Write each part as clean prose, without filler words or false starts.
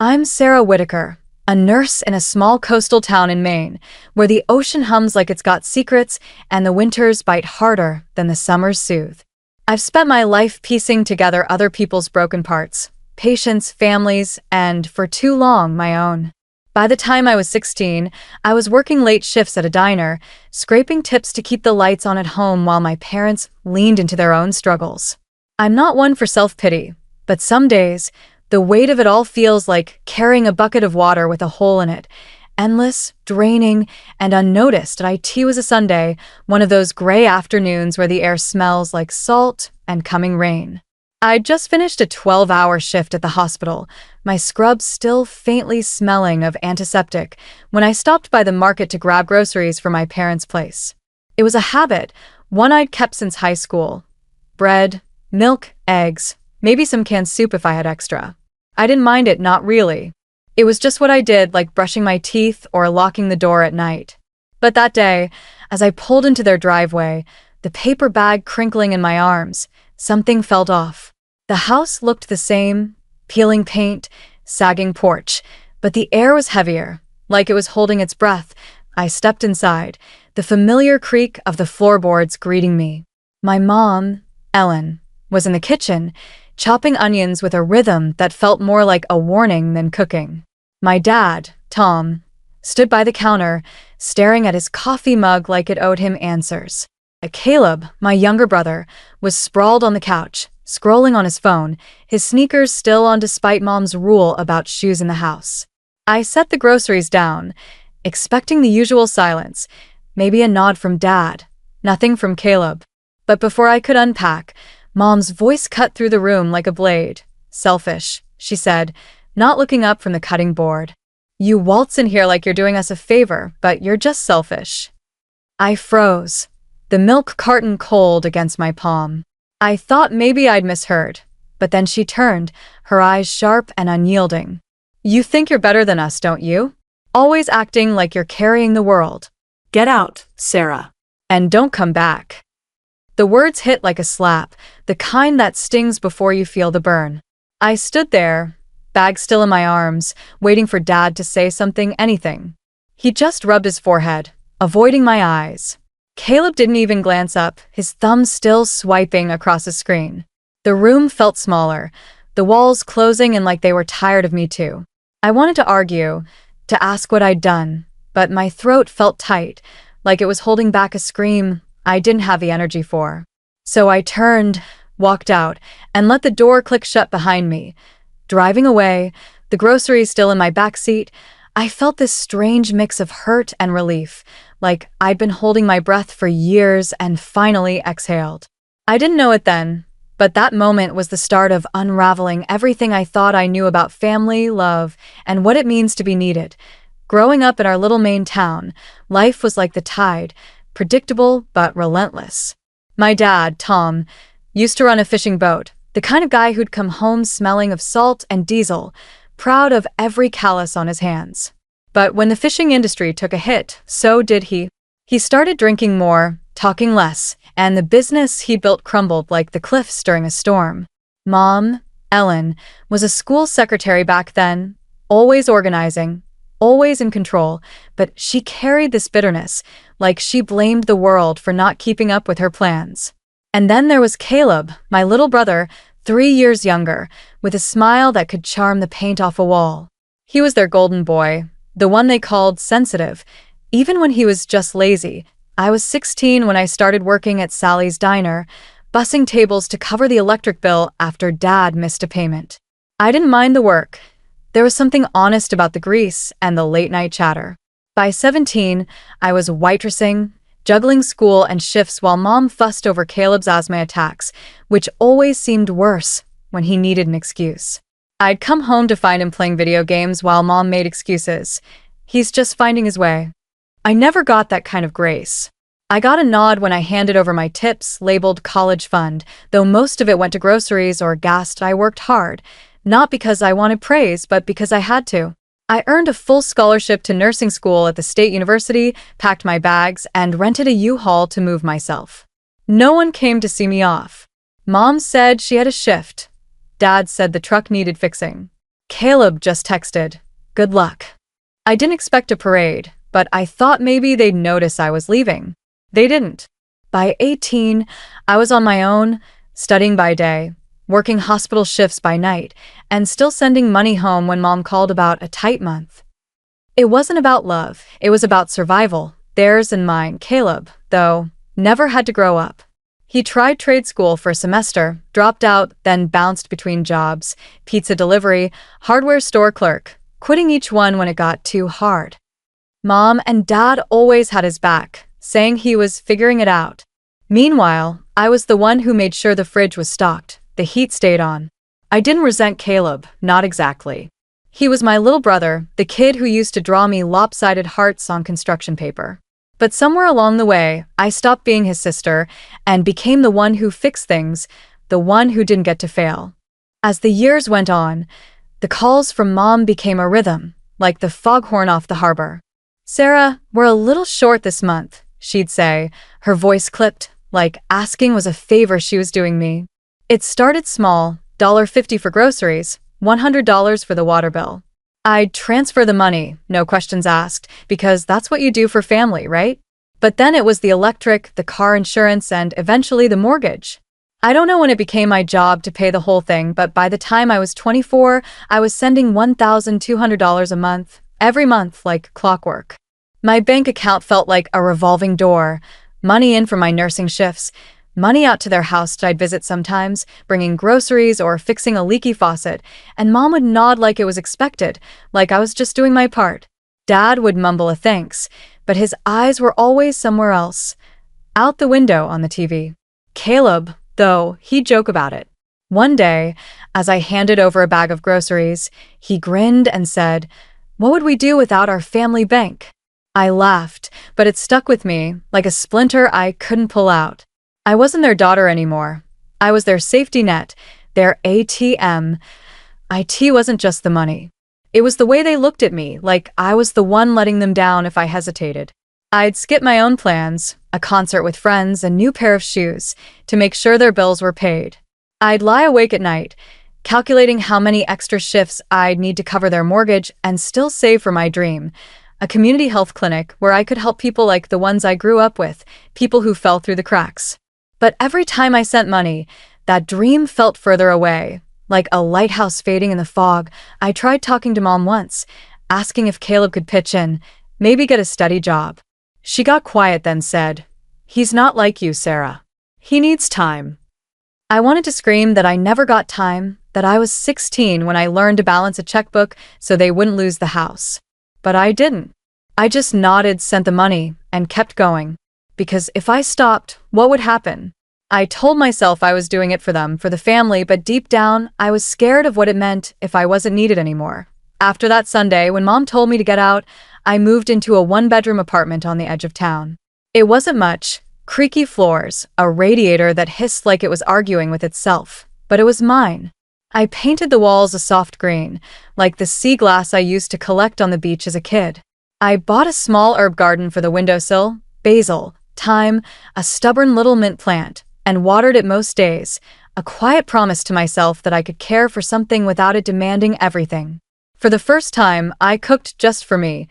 I'm Sarah Whitaker, a nurse in a small coastal town in Maine, where the ocean hums like it's got secrets and the winters bite harder than the summers soothe. I've spent my life piecing together other people's broken parts, patients, families, and, for too long, my own. By the time I was 16, I was working late shifts at a diner, scraping tips to keep the lights on at home while my parents leaned into their own struggles. I'm not one for self-pity, but some days, the weight of it all feels like carrying a bucket of water with a hole in it. Endless, draining, and unnoticed. IT was a Sunday, one of those gray afternoons where the air smells like salt and coming rain. I'd just finished a 12-hour shift at the hospital, my scrubs still faintly smelling of antiseptic, when I stopped by the market to grab groceries for my parents' place. It was a habit, one I'd kept since high school. Bread, milk, eggs, maybe some canned soup if I had extra. I didn't mind it, not really. It was just what I did, like brushing my teeth or locking the door at night. But that day, as I pulled into their driveway, the paper bag crinkling in my arms, something felt off. The house looked the same, peeling paint, sagging porch, but the air was heavier, like it was holding its breath. I stepped inside, the familiar creak of the floorboards greeting me. My mom, Ellen, was in the kitchen, chopping onions with a rhythm that felt more like a warning than cooking. My dad, Tom, stood by the counter, staring at his coffee mug like it owed him answers. Caleb, my younger brother, was sprawled on the couch, scrolling on his phone, his sneakers still on despite Mom's rule about shoes in the house. I set the groceries down, expecting the usual silence, maybe a nod from Dad, nothing from Caleb. But before I could unpack, Mom's voice cut through the room like a blade. "Selfish," she said, not looking up from the cutting board. "You waltz in here like you're doing us a favor, but you're just selfish." I froze, the milk carton cold against my palm. I thought maybe I'd misheard, but then she turned, her eyes sharp and unyielding. "You think you're better than us, don't you? Always acting like you're carrying the world. Get out, Sarah. And don't come back." The words hit like a slap, the kind that stings before you feel the burn. I stood there, bag still in my arms, waiting for Dad to say something, anything. He just rubbed his forehead, avoiding my eyes. Caleb didn't even glance up, his thumb still swiping across the screen. The room felt smaller, the walls closing in like they were tired of me too. I wanted to argue, to ask what I'd done, but my throat felt tight, like it was holding back a scream I didn't have the energy for. So I turned, walked out, and let the door click shut behind me. Driving away, the groceries still in my backseat, I felt this strange mix of hurt and relief, like I'd been holding my breath for years and finally exhaled. I didn't know it then, but that moment was the start of unraveling everything I thought I knew about family, love, and what it means to be needed. Growing up in our little Maine town, life was like the tide, predictable but relentless. My dad, Tom, used to run a fishing boat, the kind of guy who'd come home smelling of salt and diesel, proud of every callus on his hands. But when the fishing industry took a hit, so did he. He started drinking more, talking less, and the business he built crumbled like the cliffs during a storm. Mom, Ellen, was a school secretary back then, always organizing, always in control, but she carried this bitterness, like she blamed the world for not keeping up with her plans. And then there was Caleb, my little brother, 3 years younger, with a smile that could charm the paint off a wall. He was their golden boy, the one they called sensitive, even when he was just lazy. I was 16 when I started working at Sally's Diner, bussing tables to cover the electric bill after Dad missed a payment. I didn't mind the work. There was something honest about the grease and the late-night chatter. By 17, I was waitressing, juggling school and shifts while Mom fussed over Caleb's asthma attacks, which always seemed worse when he needed an excuse. I'd come home to find him playing video games while Mom made excuses. He's just finding his way. I never got that kind of grace. I got a nod when I handed over my tips labeled college fund, though most of it went to groceries or gas. I worked hard, not because I wanted praise, but because I had to. I earned a full scholarship to nursing school at the state university, packed my bags, and rented a U-Haul to move myself. No one came to see me off. Mom said she had a shift. Dad said the truck needed fixing. Caleb just texted, "Good luck." I didn't expect a parade, but I thought maybe they'd notice I was leaving. They didn't. By 18, I was on my own, studying by day, working hospital shifts by night, and still sending money home when mom called about a tight month. It wasn't about love, it was about survival, theirs and mine. Caleb, though, never had to grow up. He tried trade school for a semester, dropped out, then bounced between jobs, pizza delivery, hardware store clerk, quitting each one when it got too hard. Mom and Dad always had his back, saying he was figuring it out. Meanwhile, I was the one who made sure the fridge was stocked, the heat stayed on. I didn't resent Caleb, not exactly. He was my little brother, the kid who used to draw me lopsided hearts on construction paper. But somewhere along the way, I stopped being his sister and became the one who fixed things, the one who didn't get to fail. As the years went on, the calls from Mom became a rhythm, like the foghorn off the harbor. "Sarah, we're a little short this month," she'd say, her voice clipped, like asking was a favor she was doing me. It started small, $1.50 for groceries, $100 for the water bill. I'd transfer the money, no questions asked, because that's what you do for family, right? But then it was the electric, the car insurance, and eventually the mortgage. I don't know when it became my job to pay the whole thing, but by the time I was 24, I was sending $1,200 a month, every month like clockwork. My bank account felt like a revolving door, money in from my nursing shifts, money out to their house I'd visit sometimes, bringing groceries or fixing a leaky faucet, and Mom would nod like it was expected, like I was just doing my part. Dad would mumble a thanks, but his eyes were always somewhere else, out the window on the TV. Caleb, though, he'd joke about it. One day, as I handed over a bag of groceries, he grinned and said, "What would we do without our family bank?" I laughed, but it stuck with me, like a splinter I couldn't pull out. I wasn't their daughter anymore. I was their safety net, their ATM. IT wasn't just the money. It was the way they looked at me, like I was the one letting them down if I hesitated. I'd skip my own plans, a concert with friends, a new pair of shoes, to make sure their bills were paid. I'd lie awake at night, calculating how many extra shifts I'd need to cover their mortgage and still save for my dream, a community health clinic where I could help people like the ones I grew up with, people who fell through the cracks. But every time I sent money, that dream felt further away, like a lighthouse fading in the fog. I tried talking to Mom once, asking if Caleb could pitch in, maybe get a steady job. She got quiet then said, "He's not like you, Sarah. He needs time." I wanted to scream that I never got time, that I was 16 when I learned to balance a checkbook so they wouldn't lose the house. But I didn't. I just nodded, sent the money, and kept going. Because if I stopped, what would happen? I told myself I was doing it for them, for the family, but deep down, I was scared of what it meant if I wasn't needed anymore. After that Sunday, when Mom told me to get out, I moved into a one-bedroom apartment on the edge of town. It wasn't much, creaky floors, a radiator that hissed like it was arguing with itself, but it was mine. I painted the walls a soft green, like the sea glass I used to collect on the beach as a kid. I bought a small herb garden for the windowsill, basil, thyme, a stubborn little mint plant, and watered it most days, a quiet promise to myself that I could care for something without it demanding everything. For the first time, I cooked just for me.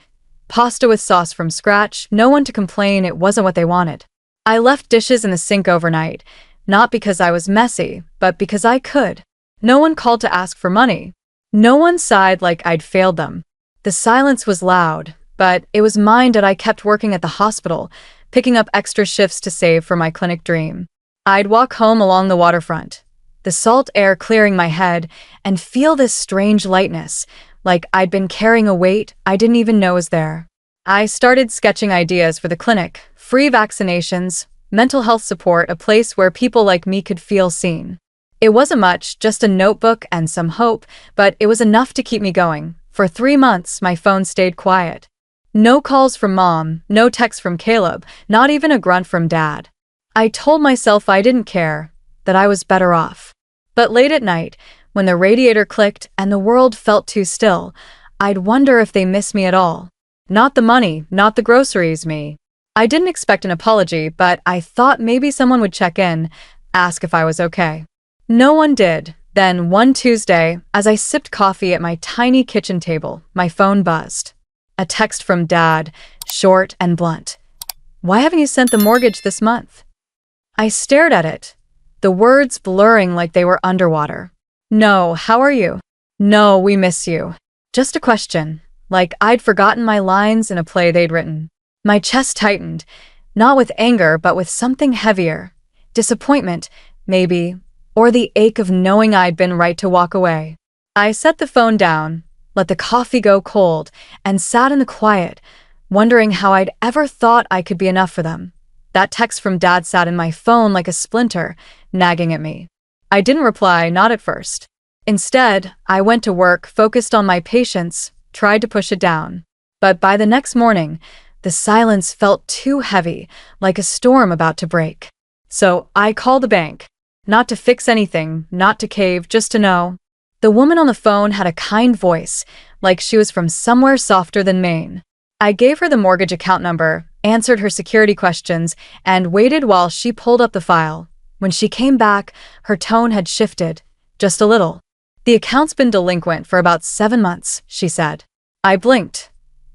Pasta with sauce from scratch, no one to complain it wasn't what they wanted. I left dishes in the sink overnight, not because I was messy, but because I could. No one called to ask for money. No one sighed like I'd failed them. The silence was loud, but it was mine that I kept working at the hospital, picking up extra shifts to save for my clinic dream. I'd walk home along the waterfront, the salt air clearing my head, and feel this strange lightness, like I'd been carrying a weight I didn't even know was there. I started sketching ideas for the clinic, free vaccinations, mental health support, a place where people like me could feel seen. It wasn't much, just a notebook and some hope, but it was enough to keep me going. For 3 months, my phone stayed quiet. No calls from Mom, no texts from Caleb, not even a grunt from Dad. I told myself I didn't care, that I was better off. But late at night, when the radiator clicked and the world felt too still, I'd wonder if they miss me at all. Not the money, not the groceries, me. I didn't expect an apology, but I thought maybe someone would check in, ask if I was okay. No one did, Then one Tuesday, as I sipped coffee at my tiny kitchen table, my phone buzzed. A text from Dad, short and blunt. "Why haven't you sent the mortgage this month?" I stared at it, the words blurring like they were underwater. "No, how are you?" "No, we miss you." Just a question, like I'd forgotten my lines in a play they'd written. My chest tightened, not with anger but with something heavier. Disappointment, maybe, or the ache of knowing I'd been right to walk away. I set the phone down, let the coffee go cold, and sat in the quiet, wondering how I'd ever thought I could be enough for them. That text from Dad sat in my phone like a splinter, nagging at me. I didn't reply, not at first. Instead, I went to work, focused on my patience, tried to push it down. But by the next morning, the silence felt too heavy, like a storm about to break. So I called the bank. Not to fix anything, not to cave, just to know. The woman on the phone had a kind voice, like she was from somewhere softer than Maine. I gave her the mortgage account number, answered her security questions, and waited while she pulled up the file. When she came back, her tone had shifted, just a little. "The account's been delinquent for about 7 months, she said. I blinked,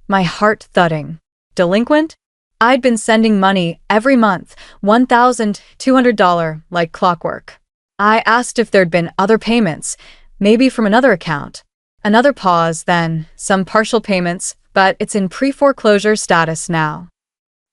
my heart thudding. Delinquent? I'd been sending money every month, $1,200, like clockwork. I asked if there'd been other payments, maybe from another account. Another pause, then some partial payments, but it's in pre-foreclosure status now.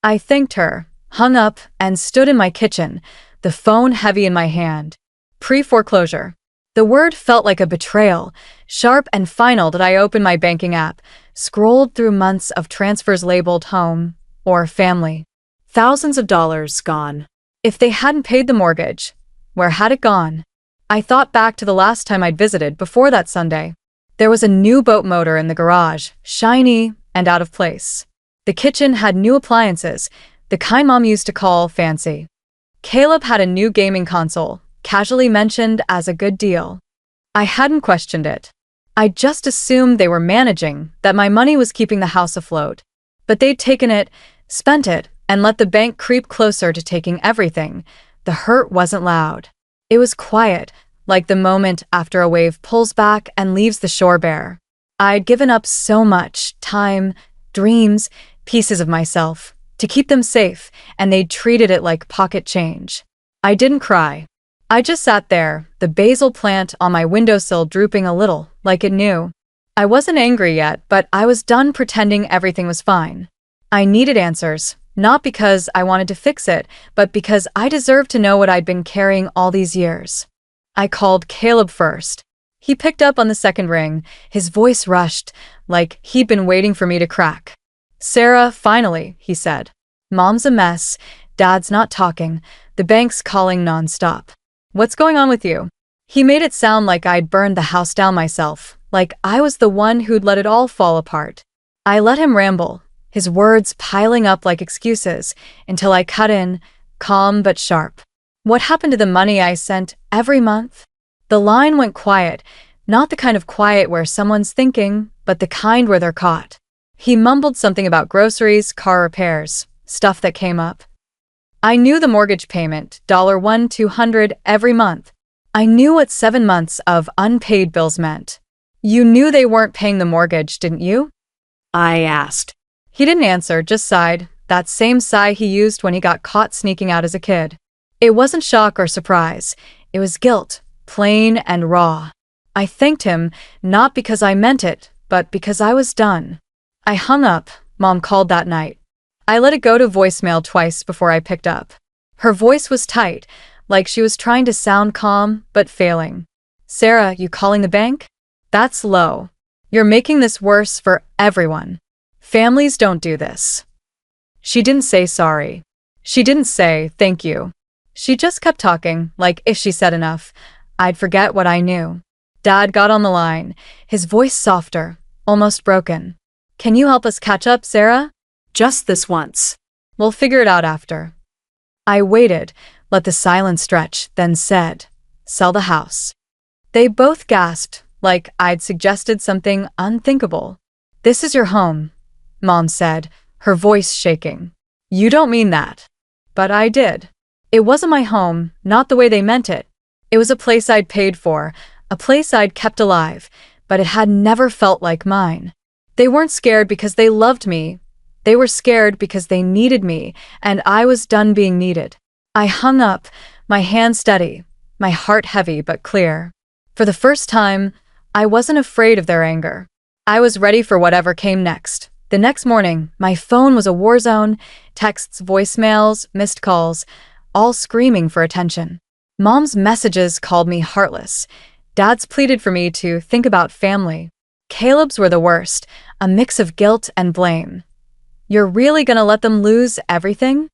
I thanked her, hung up, and stood in my kitchen, the phone heavy in my hand. Pre-foreclosure. The word felt like a betrayal, sharp and final. That I opened my banking app, scrolled through months of transfers labeled home or family. Thousands of dollars gone. If they hadn't paid the mortgage, where had it gone? I thought back to the last time I'd visited before that Sunday. There was a new boat motor in the garage, shiny and out of place. The kitchen had new appliances, the kind Mom used to call fancy. Caleb had a new gaming console, casually mentioned as a good deal. I hadn't questioned it. I just assumed they were managing, that my money was keeping the house afloat. But they'd taken it, spent it, and let the bank creep closer to taking everything. The hurt wasn't loud. It was quiet, like the moment after a wave pulls back and leaves the shore bare. I'd given up so much, time, dreams, pieces of myself, to keep them safe, and they'd treated it like pocket change. I didn't cry. I just sat there, the basil plant on my windowsill drooping a little, like it knew. I wasn't angry yet, but I was done pretending everything was fine. I needed answers, not because I wanted to fix it, but because I deserved to know what I'd been carrying all these years. I called Caleb first. He picked up on the second ring, his voice rushed, like he'd been waiting for me to crack. "Sarah, finally," he said. "Mom's a mess, Dad's not talking, the bank's calling nonstop. What's going on with you?" He made it sound like I'd burned the house down myself, like I was the one who'd let it all fall apart. I let him ramble, his words piling up like excuses, until I cut in, calm but sharp. "What happened to the money I sent every month?" The line went quiet, not the kind of quiet where someone's thinking, but the kind where they're caught. He mumbled something about groceries, car repairs, stuff that came up. I knew the mortgage payment, $1,200 every month. I knew what 7 months of unpaid bills meant. "You knew they weren't paying the mortgage, didn't you?" I asked. He didn't answer, just sighed, that same sigh he used when he got caught sneaking out as a kid. It wasn't shock or surprise. It was guilt, plain and raw. I thanked him, not because I meant it, but because I was done. I hung up. Mom called that night. I let it go to voicemail twice before I picked up. Her voice was tight, like she was trying to sound calm, but failing. "Sarah, you calling the bank? That's low. You're making this worse for everyone. Families don't do this." She didn't say sorry. She didn't say thank you. She just kept talking, like if she said enough, I'd forget what I knew. Dad got on the line, his voice softer, almost broken. "Can you help us catch up, Sarah? Just this once. We'll figure it out after." I waited, let the silence stretch, then said, "Sell the house." They both gasped, like I'd suggested something unthinkable. "This is your home," Mom said, her voice shaking. "You don't mean that." But I did. It wasn't my home, not the way they meant it. It was a place I'd paid for, a place I'd kept alive, but it had never felt like mine. They weren't scared because they loved me. They were scared because they needed me, and I was done being needed. I hung up, my hand steady, my heart heavy but clear. For the first time, I wasn't afraid of their anger. I was ready for whatever came next. The next morning, my phone was a war zone, texts, voicemails, missed calls, all screaming for attention. Mom's messages called me heartless. Dad's pleaded for me to think about family. Caleb's were the worst, a mix of guilt and blame. You're really gonna let them lose everything?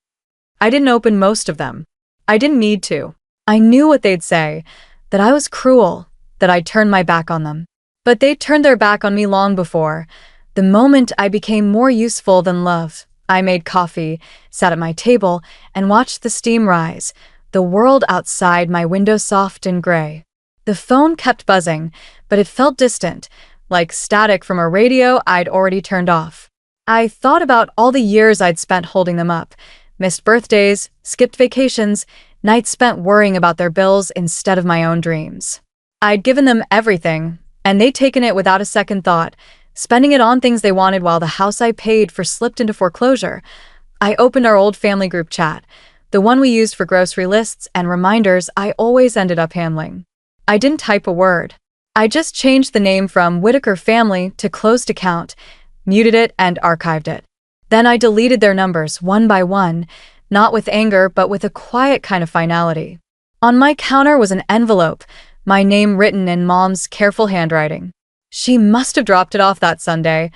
I didn't open most of them. I didn't need to. I knew what they'd say, that I was cruel, that I'd turned my back on them. But they'd turned their back on me long before. The moment I became more useful than love, I made coffee, sat at my table, and watched the steam rise, the world outside my window soft and gray. The phone kept buzzing, but it felt distant, like static from a radio I'd already turned off. I thought about all the years I'd spent holding them up, missed birthdays, skipped vacations, nights spent worrying about their bills instead of my own dreams. I'd given them everything, and they'd taken it without a second thought, spending it on things they wanted while the house I paid for slipped into foreclosure. I opened our old family group chat, the one we used for grocery lists and reminders I always ended up handling. I didn't type a word. I just changed the name from Whitaker Family to Closed Account, muted it, and archived it. Then I deleted their numbers one by one, not with anger but with a quiet kind of finality. On my counter was an envelope, my name written in Mom's careful handwriting. She must have dropped it off that Sunday,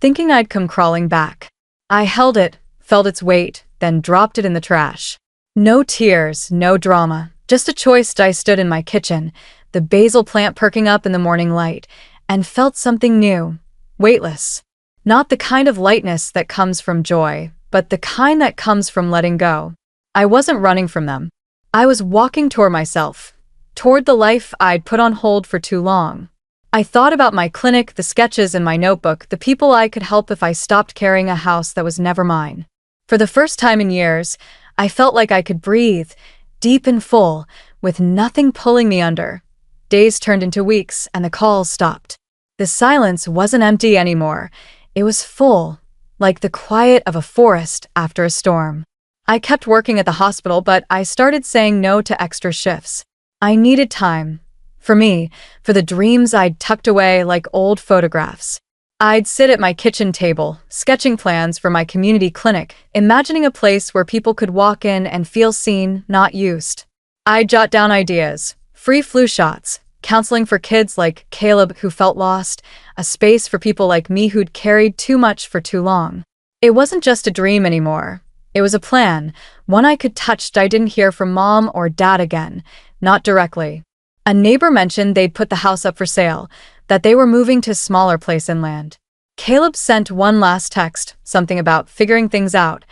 thinking I'd come crawling back. I held it, felt its weight, then dropped it in the trash. No tears, no drama, just a choice. I stood in my kitchen, the basil plant perking up in the morning light, and felt something new, weightless. Not the kind of lightness that comes from joy, but the kind that comes from letting go. I wasn't running from them. I was walking toward myself, toward the life I'd put on hold for too long. I thought about my clinic, the sketches in my notebook, the people I could help if I stopped carrying a house that was never mine. For the first time in years, I felt like I could breathe, deep and full, with nothing pulling me under. Days turned into weeks, and the calls stopped. The silence wasn't empty anymore. It was full, like the quiet of a forest after a storm. I kept working at the hospital, but I started saying no to extra shifts. I needed time. For me, for the dreams I'd tucked away like old photographs. I'd sit at my kitchen table, sketching plans for my community clinic, imagining a place where people could walk in and feel seen, not used. I'd jot down ideas, free flu shots, counseling for kids like Caleb who felt lost, a space for people like me who'd carried too much for too long. It wasn't just a dream anymore. It was a plan, one I could touch. I didn't hear from Mom or Dad again, not directly. A neighbor mentioned they'd put the house up for sale, that they were moving to a smaller place inland. Caleb sent one last text, something about figuring things out,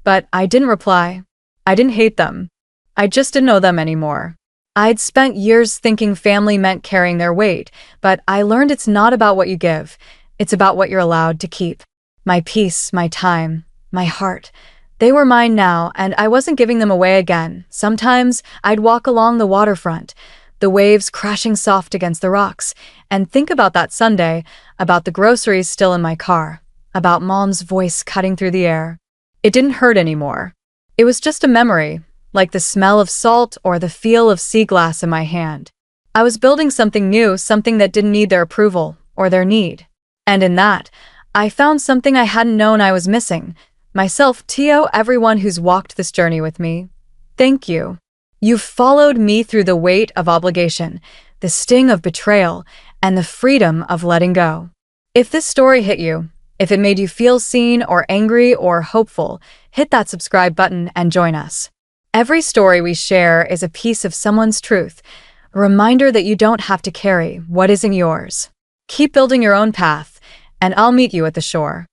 but I didn't reply. I didn't hate them. I just didn't know them anymore. I'd spent years thinking family meant carrying their weight, but I learned it's not about what you give. It's about what you're allowed to keep. My peace, my time, my heart. They were mine now, and I wasn't giving them away again. Sometimes I'd walk along the waterfront, the waves crashing soft against the rocks, and think about that Sunday, about the groceries still in my car, about Mom's voice cutting through the air. It didn't hurt anymore. It was just a memory, like the smell of salt or the feel of sea glass in my hand. I was building something new, something that didn't need their approval or their need. And in that, I found something I hadn't known I was missing. Myself, Tio, everyone who's walked this journey with me. Thank you. You've followed me through the weight of obligation, the sting of betrayal, and the freedom of letting go. If this story hit you, if it made you feel seen or angry or hopeful, hit that subscribe button and join us. Every story we share is a piece of someone's truth, a reminder that you don't have to carry what isn't yours. Keep building your own path, and I'll meet you at the shore.